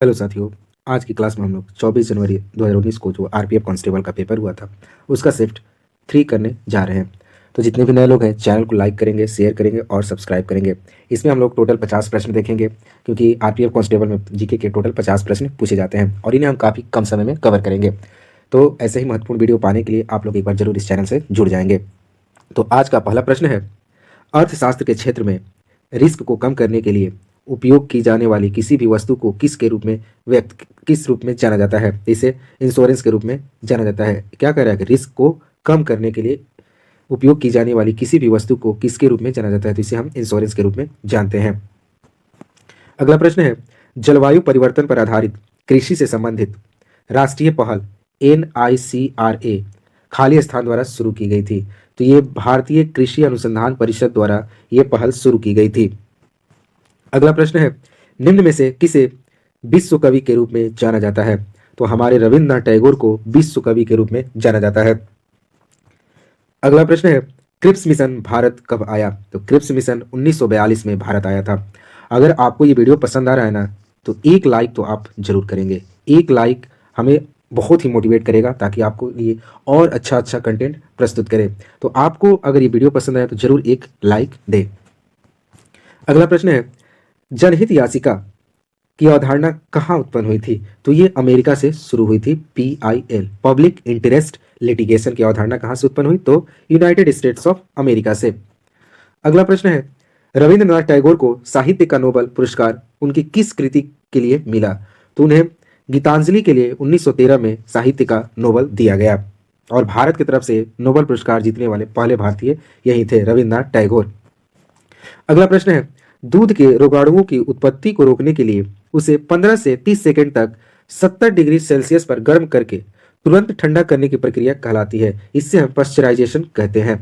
Hello साथियों। आज की क्लास में हम लोग 24 जनवरी 2019 को जो आरपीएफ कांस्टेबल का पेपर हुआ था उसका शिफ्ट 3 करने जा रहे हैं। तो जितने भी नए लोग हैं चैनल को लाइक करेंगे, शेयर करेंगे और सब्सक्राइब करेंगे। इसमें हम लोग टोटल 50 प्रश्न देखेंगे, क्योंकि आरपीएफ कांस्टेबल में जीके के टोटल 50 प्रश्न पूछे जाते हैं और इन्हें हम काफ़ी कम समय में कवर करेंगे। तो ऐसे ही महत्वपूर्ण वीडियो पाने के लिए आप लोग एक बार जरूर इस चैनल से जुड़ जाएंगे। तो आज का पहला प्रश्न है, अर्थशास्त्र के क्षेत्र में रिस्क को कम करने के लिए उपयोग की जाने वाली किसी भी वस्तु को किस रूप में जाना जाता है? इसे इंश्योरेंस के रूप में जाना जाता है। क्या कह रहा है कि रिस्क को कम करने के लिए उपयोग की जाने वाली किसी भी वस्तु को किसके रूप में जाना जाता है? तो इसे हम इंश्योरेंस के रूप में जानते हैं। अगला प्रश्न है, जलवायु परिवर्तन पर आधारित कृषि से संबंधित राष्ट्रीय पहल NICRA खाली स्थान द्वारा शुरू की गई थी। तो ये भारतीय कृषि अनुसंधान परिषद द्वारा ये पहल शुरू की गई थी। अगला प्रश्न है, निम्न में से किसे विश्व कवि के रूप में जाना जाता है? तो हमारे रविन्द्रनाथ टैगोर को विश्व कवि के रूप में जाना जाता है। अगला प्रश्न है, क्रिप्स मिशन भारत कब आया? तो क्रिप्स मिशन 1942 में भारत आया था। अगर आपको ये वीडियो पसंद आ रहा है ना, तो एक लाइक तो आप जरूर करेंगे। एक लाइक हमें बहुत ही मोटिवेट करेगा ताकि आपको लिए और अच्छा कंटेंट प्रस्तुत करें। तो आपको अगर ये वीडियो पसंद आया तो जरूर एक लाइक दें। अगला प्रश्न है, जनहित याचिका की अवधारणा कहाँ उत्पन्न हुई थी? तो ये अमेरिका से शुरू हुई थी। PIL पब्लिक इंटरेस्ट लिटिगेशन की अवधारणा कहाँ से उत्पन्न हुई? तो यूनाइटेड स्टेट्स ऑफ अमेरिका से। अगला प्रश्न है, रविंद्रनाथ टैगोर को साहित्य का नोबेल पुरस्कार उनकी किस कृति के लिए मिला? तो उन्हें गीतांजलि के लिए 1913 में साहित्य का नोबेल दिया गया और भारत की तरफ से नोबेल पुरस्कार जीतने वाले पहले भारतीय यही थे, रविंद्रनाथ टैगोर। अगला प्रश्न है, दूध के रोगाणुओं की उत्पत्ति को रोकने के लिए उसे 15 से 30 सेकंड तक 70 डिग्री सेल्सियस पर गर्म करके तुरंत ठंडा करने की प्रक्रिया कहलाती है। इससे हम पाश्चराइजेशन कहते हैं।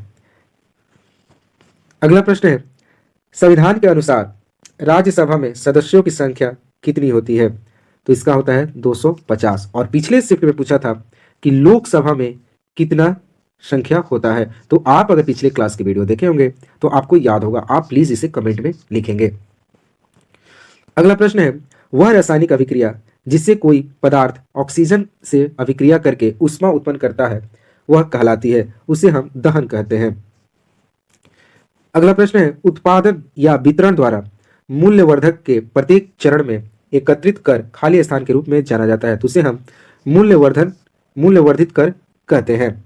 अगला प्रश्न है, संविधान के अनुसार राज्यसभा में सदस्यों की संख्या कितनी होती है? तो इसका होता है 250। और पिछले शिफ्ट में पूछा था कि लोकसभा में कितना संख्या होता है। तो आप अगर पिछले क्लास के वीडियो देखे होंगे तो आपको याद होगा, आप प्लीज इसे कमेंट में लिखेंगे। अगला प्रश्न है, वह रासायनिक अभिक्रिया जिससे कोई पदार्थ ऑक्सीजन से अभिक्रिया करके ऊष्मा उत्पन्न करता है वह कहलाती है, उसे हम दहन कहते हैं। अगला प्रश्न है, उत्पादन या वितरण द्वारा मूल्यवर्धक के प्रत्येक चरण में एकत्रित कर खाली स्थान के रूप में जाना जाता है, तो उसे हम मूल्यवर्धित कर कहते हैं।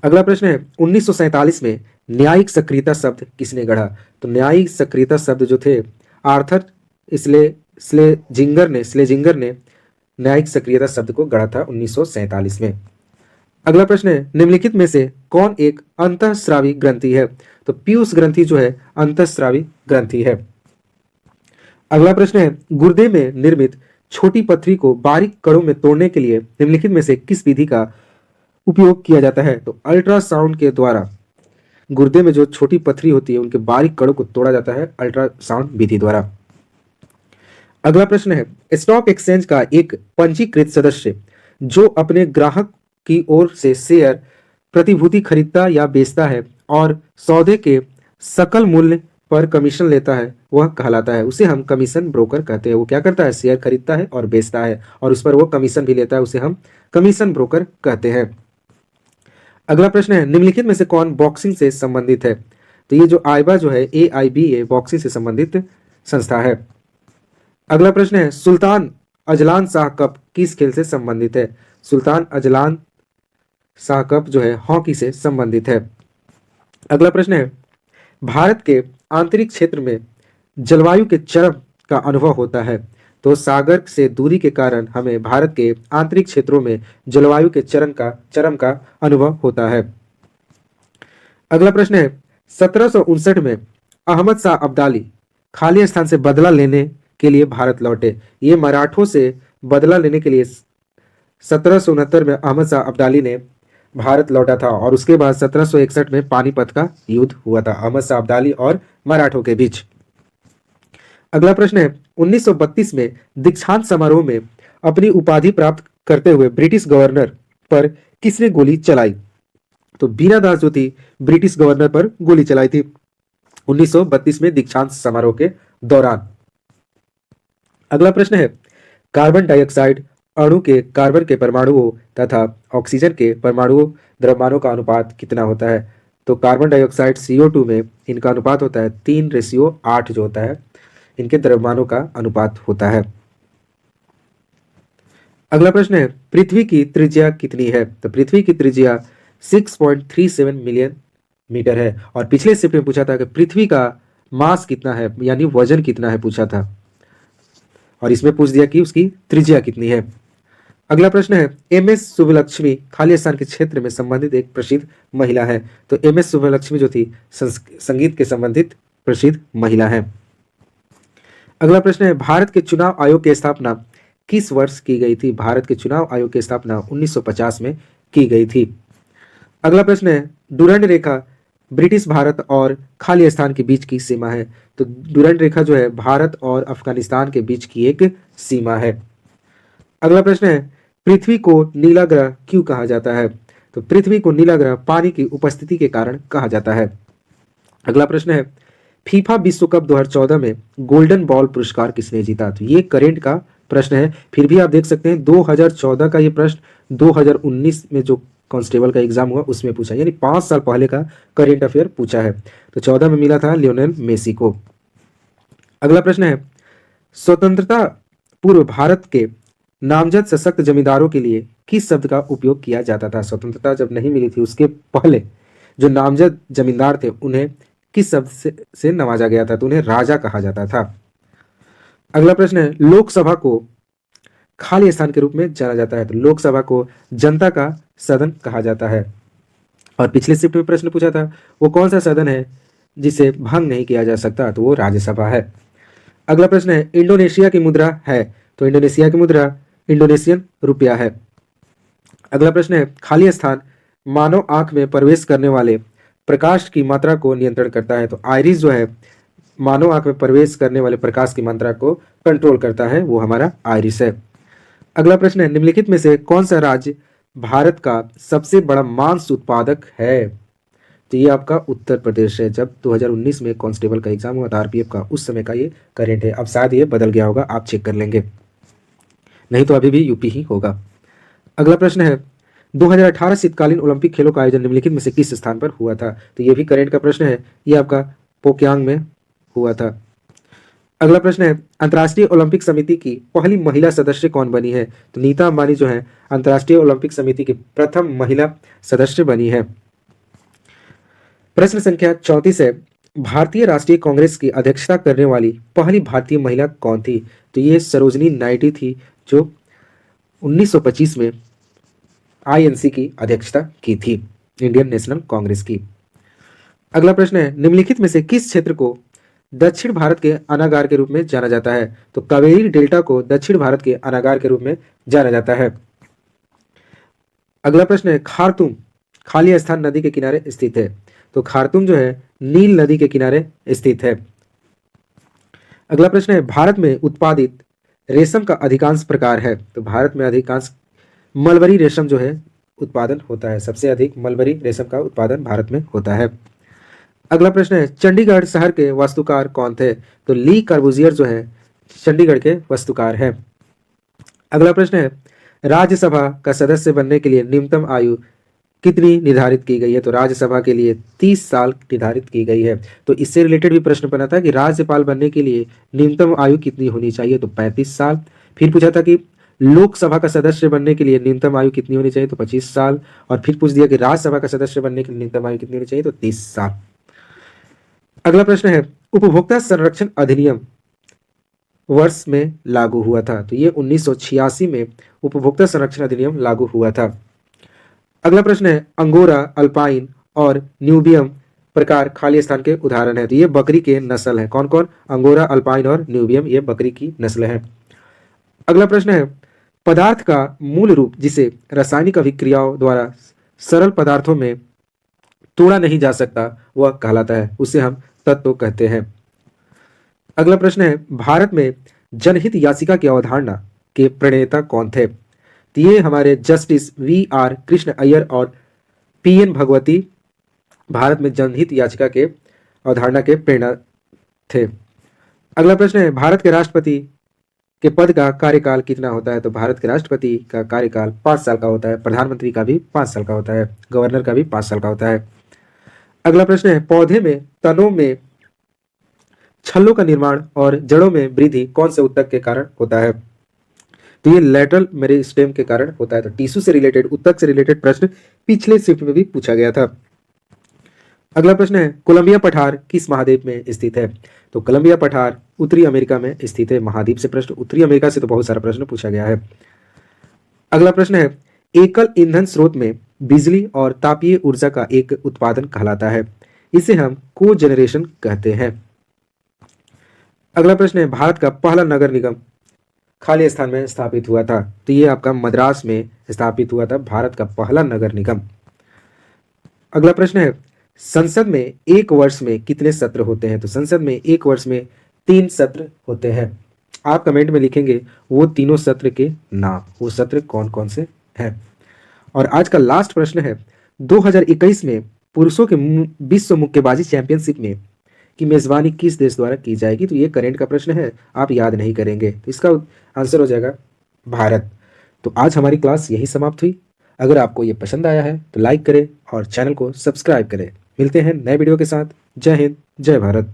अगला प्रश्न है, 1947 में न्यायिक सक्रियता शब्द किसने गढ़ा? तो न्यायिक सक्रियता शब्द जो थे आर्थर स्लेजिंगर ने न्यायिक सक्रियता शब्द को गढ़ा था 1947 में। अगला प्रश्न है, निम्नलिखित में से कौन एक अंतःस्रावी ग्रंथि है? तो पीयूष ग्रंथि जो है अंतःस्रावी ग्रंथि है। अगला प्रश्न है, गुर्दे में निर्मित छोटी पथरी को बारीक कणों में तोड़ने के लिए निम्नलिखित में से किस विधि का उपयोग किया जाता है? तो अल्ट्रासाउंड के द्वारा गुर्दे में जो छोटी पथरी होती है उनके बारीक कणों को तोड़ा जाता है अल्ट्रासाउंड विधि द्वारा। अगला प्रश्न है, स्टॉक एक्सचेंज का एक पंजीकृत सदस्य जो अपने ग्राहक की ओर से शेयर प्रतिभूति खरीदता या बेचता है और सौदे के सकल मूल्य पर कमीशन लेता है वह कहलाता है, उसे हम कमीशन ब्रोकर कहते हैं। वो क्या करता है? शेयर खरीदता है और बेचता है और उस पर वो कमीशन भी लेता है, उसे हम कमीशन ब्रोकर कहते हैं। अगला प्रश्न है, निम्नलिखित में से कौन बॉक्सिंग से संबंधित है? तो ये जो आइबा जो है AIBA बॉक्सिंग से संबंधित संस्था है। अगला प्रश्न है, सुल्तान अजलान शाह कप किस खेल से संबंधित है? सुल्तान अजलान शाह कप जो है हॉकी से संबंधित है। अगला प्रश्न है, भारत के आंतरिक क्षेत्र में जलवायु के चरम का अनुभव होता है, तो सागर से दूरी के कारण हमें भारत के आंतरिक क्षेत्रों में जलवायु के चरम का अनुभव होता है। अगला प्रश्न है, 1759 में अहमद शाह अब्दाली खाली स्थान से बदला लेने के लिए भारत लौटे। ये मराठों से बदला लेने के लिए 1769 में अहमद शाह अब्दाली ने भारत लौटा था और उसके बाद 1761 में पानीपत का युद्ध हुआ था अहमद शाह अब्दाली और मराठों के बीच। अगला प्रश्न है, 1932 में दीक्षांत समारोह में अपनी उपाधि प्राप्त करते हुए ब्रिटिश गवर्नर पर किसने गोली चलाई? तो बीना दास जो थी ब्रिटिश गवर्नर पर गोली चलाई थी 1932 में दीक्षांत समारोह के दौरान। अगला प्रश्न है, कार्बन डाइऑक्साइड अणु के कार्बन के परमाणुओं तथा ऑक्सीजन के परमाणुओं द्रव्यमानों का अनुपात कितना होता है? तो कार्बन डाइऑक्साइड CO2 में इनका अनुपात होता है 3:8 जो होता है इनके द्रव्यमानों का अनुपात होता है। अगला प्रश्न है, पृथ्वी की त्रिज्या कितनी है? तो पृथ्वी की त्रिज्या 6.37 मिलियन मीटर है। और पिछले शिफ्ट में पूछा था कि पृथ्वी का मास कितना है, यानी वजन कितना है पूछा था, और इसमें पूछ दिया कि उसकी त्रिज्या कितनी है। अगला प्रश्न है, MS सुब्बलक्ष्मी खालिस्तान के क्षेत्र में संबंधित एक प्रसिद्ध महिला है। तो MS सुब्बलक्ष्मी जो थी संगीत के संबंधित प्रसिद्ध महिला है। अगला प्रश्न है, भारत के चुनाव आयोग की स्थापना किस वर्ष की गई थी? भारत के चुनाव आयोग की स्थापना 1950 में की गई थी। अगला प्रश्न है, डुरंड रेखा ब्रिटिश भारत और खालिस्तान के बीच की सीमा है। तो डुरंड रेखा जो है भारत और अफगानिस्तान के बीच की एक सीमा है। अगला प्रश्न है, पृथ्वी को नीला ग्रह क्यों कहा जाता है? तो पृथ्वी को नीला ग्रह पानी की उपस्थिति के कारण कहा जाता है। अगला प्रश्न है, फीफा विश्व कप 2014 में गोल्डन बॉल पुरस्कार किसने जीता? तो ये करेंट का प्रश्न है, फिर भी आप देख सकते हैं 2014 का ये प्रश्न 2019 में जो कांस्टेबल का एग्जाम हुआ उसमें पूछा, यानी 5 साल पहले का करेंट अफेयर पूछा है। तो 14 में मिला था लियोनेल मेसी को। अगला प्रश्न है, स्वतंत्रता पूर्व भारत के नामजद सशक्त जमींदारों के लिए किस शब्द का उपयोग किया जाता था? स्वतंत्रता जब नहीं मिली थी उसके पहले जो नामजद जमींदार थे उन्हें किस शब्द से नवाजा गया था? तो उन्हें राजा कहा जाता था। अगला प्रश्न है, लोकसभा को खाली स्थान के रूप में जाना जाता है। तो लोकसभा को जनता का सदन कहा जाता है। और पिछले शिफ्ट में प्रश्न पूछा था वो कौन सा सदन है जिसे भंग नहीं किया जा सकता? तो वो राज्यसभा है। अगला प्रश्न है, इंडोनेशिया की मुद्रा है। तो इंडोनेशिया की मुद्रा इंडोनेशियन रुपया है। अगला प्रश्न है, खाली स्थान मानव आंख में प्रवेश करने वाले प्रकाश की मात्रा को नियंत्रण करता है। तो आइरिस जो है मानव आंख में प्रवेश करने वाले प्रकाश की मात्रा को कंट्रोल करता है, वो हमारा आइरिस है। अगला प्रश्न है, निम्नलिखित में से कौन सा राज्य भारत का सबसे बड़ा मांस उत्पादक है? तो ये आपका उत्तर प्रदेश है। जब 2019 में कांस्टेबल का एग्जाम हुआ था आरपीएफ का, उस समय का ये करेंट है। अब शायद ये बदल गया होगा, आप चेक कर लेंगे, नहीं तो अभी भी यूपी ही होगा। अगला प्रश्न है, 2018 शीतकालीन ओलंपिक खेलों का आयोजन निम्नलिखित में से किस स्थान पर हुआ था? तो ये भी करेंट का प्रश्न है, ये आपका पोक्यांग में हुआ था। अगला प्रश्न है, अंतर्राष्ट्रीय ओलंपिक समिति की पहली महिला सदस्य कौन बनी है? तो नीता अंबानी जो है अंतर्राष्ट्रीय ओलंपिक समिति की प्रथम महिला सदस्य बनी है। प्रश्न संख्या 34 है, भारतीय राष्ट्रीय कांग्रेस की अध्यक्षता करने वाली पहली भारतीय महिला कौन थी? तो ये सरोजनी नायडू थी जो 1925 में आईएनसी की अध्यक्षता की थी, इंडियन नेशनल कांग्रेस की। अगला प्रश्न है, निम्नलिखित में से किस क्षेत्र को दक्षिण भारत के अनागार के रूप में जाना जाता है? तो कावेरी डेल्टा को दक्षिण भारत के अनागार के रूप में जाना जाता है। अगला प्रश्न है, खार्तूम खाली स्थान नदी के किनारे स्थित है। तो खार्तूम जो है नील नदी के किनारे स्थित है। अगला प्रश्न है, भारत में उत्पादित रेशम का अधिकांश प्रकार है। तो भारत में अधिकांश मलबरी रेशम जो है उत्पादन होता है, सबसे अधिक मलबरी रेशम का उत्पादन भारत में होता है। अगला प्रश्न है, चंडीगढ़ शहर के वास्तुकार कौन थे? तो ली कार्बूजियर जो है चंडीगढ़ के वास्तुकार हैं। अगला प्रश्न है, राज्यसभा का सदस्य बनने के लिए न्यूनतम आयु कितनी निर्धारित की गई है? तो राज्यसभा के लिए 30 साल निर्धारित की गई है। तो इससे रिलेटेड भी प्रश्न बना था कि राज्यपाल बनने के लिए न्यूनतम आयु कितनी होनी चाहिए? तो 35 साल। फिर पूछा था कि लोकसभा का सदस्य बनने के लिए न्यूनतम आयु कितनी होनी चाहिए? तो 25 साल। और फिर पूछ दिया कि राज्यसभा का सदस्य बनने के लिए न्यूनतम आयु कितनी होनी चाहिए? तो 30 साल। अगला प्रश्न है, उपभोक्ता संरक्षण अधिनियम वर्ष में लागू हुआ था? तो ये 1986 में उपभोक्ता संरक्षण अधिनियम लागू हुआ था। अगला प्रश्न है, अंगोरा, अल्पाइन और न्यूबियम प्रकार खाली स्थान के उदाहरण है। तो ये बकरी के नस्ल है। कौन कौन? अंगोरा, अल्पाइन और न्यूबियम, ये बकरी की नस्ल है। अगला प्रश्न है, पदार्थ का मूल रूप जिसे रासायनिक अभिक्रियाओं द्वारा सरल पदार्थों में तोड़ा नहीं जा सकता वह कहलाता है, उसे हम तत्व कहते हैं। अगला प्रश्न है, भारत में जनहित याचिका की अवधारणा के प्रणेता कौन थे? तो ये हमारे जस्टिस VR कृष्ण अय्यर और PN भगवती भारत में जनहित याचिका के अवधारणा के प्रेरणा थे। अगला प्रश्न है, भारत के राष्ट्रपति के पद का कार्यकाल कितना होता है? तो भारत के राष्ट्रपति का कार्यकाल 5 साल का होता है, प्रधानमंत्री का भी 5 साल का होता है, गवर्नर का भी 5 साल का होता है। अगला प्रश्न है, पौधे में तनों में छल्लों का निर्माण और जड़ों में वृद्धि कौन से ऊतक के कारण होता है? तो ये लेटरल मेरिस्टेम के कारण होता है। तो टिश्यू से रिलेटेड, ऊतक से रिलेटेड प्रश्न पिछले शिफ्ट में भी पूछा गया था। अगला प्रश्न है, कोलंबिया पठार किस महाद्वीप में स्थित है? तो कोलंबिया पठार उत्तरी अमेरिका में स्थित है। महाद्वीप से प्रश्न, उत्तरी अमेरिका से तो बहुत सारा प्रश्न पूछा गया है। अगला प्रश्न है, एकल ईंधन स्रोत में बिजली और तापीय ऊर्जा का एक उत्पादन कहलाता है, इसे हम कोजेनरेशन कहते हैं। अगला प्रश्न है, भारत का पहला नगर निगम खाली स्थान में स्थापित हुआ था? तो ये आपका मद्रास में स्थापित हुआ था, भारत का पहला नगर निगम। अगला प्रश्न है, संसद में एक वर्ष में कितने सत्र होते हैं? तो संसद में एक वर्ष में 3 सत्र होते हैं। आप कमेंट में लिखेंगे वो तीनों सत्र के नाम, वो सत्र कौन कौन से हैं। और आज का लास्ट प्रश्न है, 2021 में पुरुषों के विश्व मुक्केबाजी चैंपियनशिप में की मेजबानी किस देश द्वारा की जाएगी? तो ये करंट का प्रश्न है, आप याद नहीं करेंगे, तो इसका आंसर हो जाएगा भारत। तो आज हमारी क्लास यही समाप्त हुई। अगर आपको ये पसंद आया है तो लाइक करें और चैनल को सब्सक्राइब करें। मिलते हैं नए वीडियो के साथ। जय हिंद, जय भारत।